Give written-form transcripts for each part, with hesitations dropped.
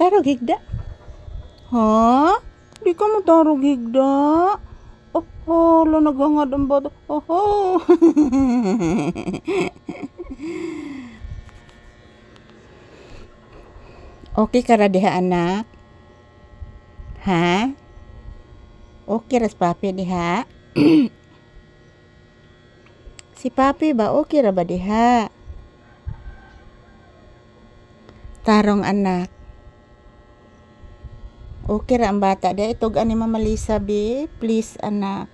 Tarog higda. Ha? Di ka mo tarog higda? Oh, nagangad ang bata. Oh. Okay ka ra diha anak? Ha? Okay ras papi diha? Si papi ba okay ra ba diha? Tarong anak. Okay ra ang bata diha. Itugan ni Mama Lisa be. Please anak.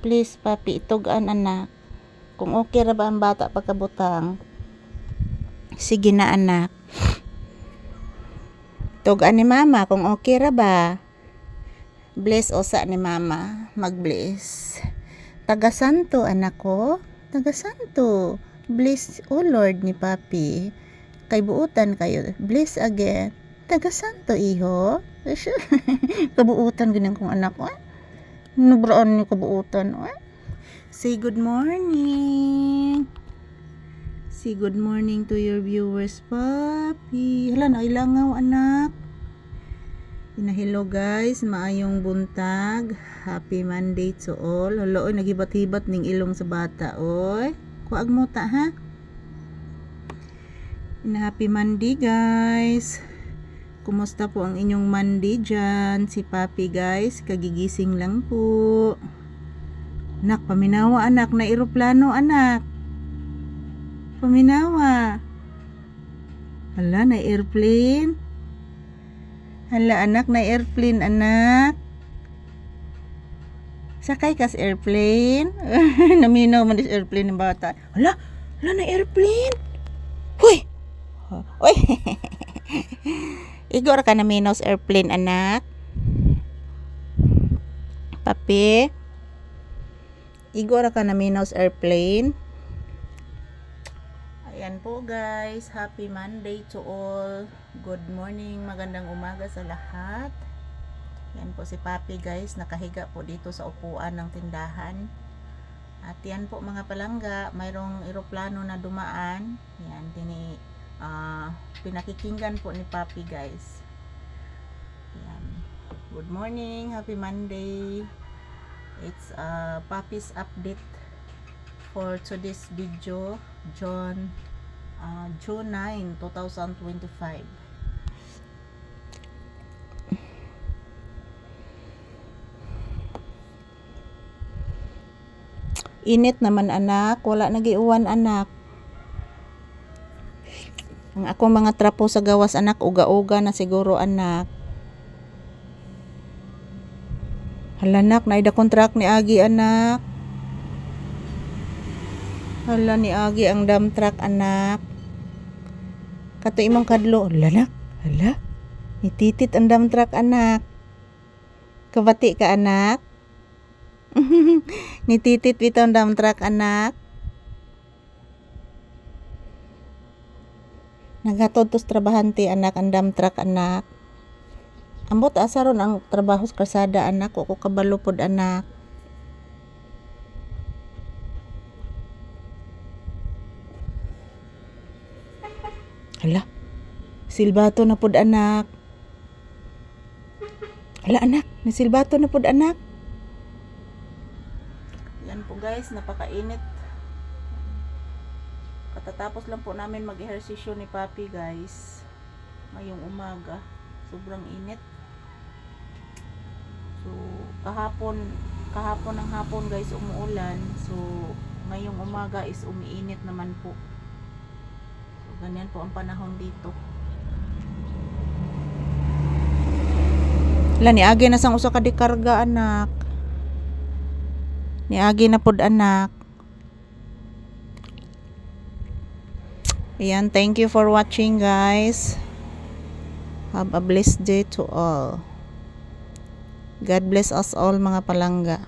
Please papi, itugan anak. Kung okay ra ba ang bata pagkabutang? Sige na anak. Tugan ni Mama kung okay ra ba. Bless osa ni Mama. Mag-bless. Taga-santo anak ko. Taga-santo. Bless o Lord ni papi. Kay buutan kayo. Bless again. Taga-santo iho. Kabuutan ganyan kong anak ko. Nabraan niyo kabuutan. Say good morning. Say good morning to your viewers, papi. Hala, nailangaw anak. Hello guys, maayong buntag. Happy Monday to all. Hala, oy, naghibat-hibat ning ilong sa bata, oy. Kuag mo ta, ha? Happy Monday guys. Kumusta po ang inyong Monday dyan? Si papi guys, kagigising lang po. Anak, paminawa anak, na eroplano anak. Paminawa. Hala, na airplane. Hala anak, na airplane anak. Sakay ka sa airplane. Naminaw man is airplane ng bata. Hala, na airplane. Huy. Oy. Igor ka naminaw sa airplane anak. Papi. Igor ka naminaw sa airplane. Ayan po guys, happy Monday to all. Good morning, magandang umaga sa lahat. Yan po si papi guys, nakahiga po dito sa upuan ng tindahan. At yan po mga palangga, mayroong eroplano na dumaan. Yan, pinakikinggan po ni papi guys. Yan. Good morning, happy Monday. It's papi's update for today's video, June 9, 2025. Init naman anak, wala nagiuwan anak. Ang akong mga trapo sa gawas anak, uga-uga na siguro anak. Hala anak, naida contract ni Agi anak. Hala ni Agi ang dump truck anak. Kato imong kadlo. Hala, hala. Nititit ang dump truck anak. Kabati ka anak. Nititit ito ang dump truck anak. Naghatod tos trabahante anak ang dump truck anak. Ambot asaron ang trabaho sa kalsada anak. O ko kabalo pod anak. Hala, silbato na pod anak. Hala anak, may silbato na pod anak. Yan po guys, napakainit. Katatapos lang po namin mag-ehersisyo ni papi guys. Ngayong umaga, sobrang init. So, kahapon ng hapon guys umuulan. So, ngayong umaga is umiinit naman po. Ganyan po ang panahon dito. Hala, niagi na sang usa ka di karga anak. Niagi na pod anak. Ayan, thank you for watching guys. Have a blessed day to all. God bless us all mga palangga.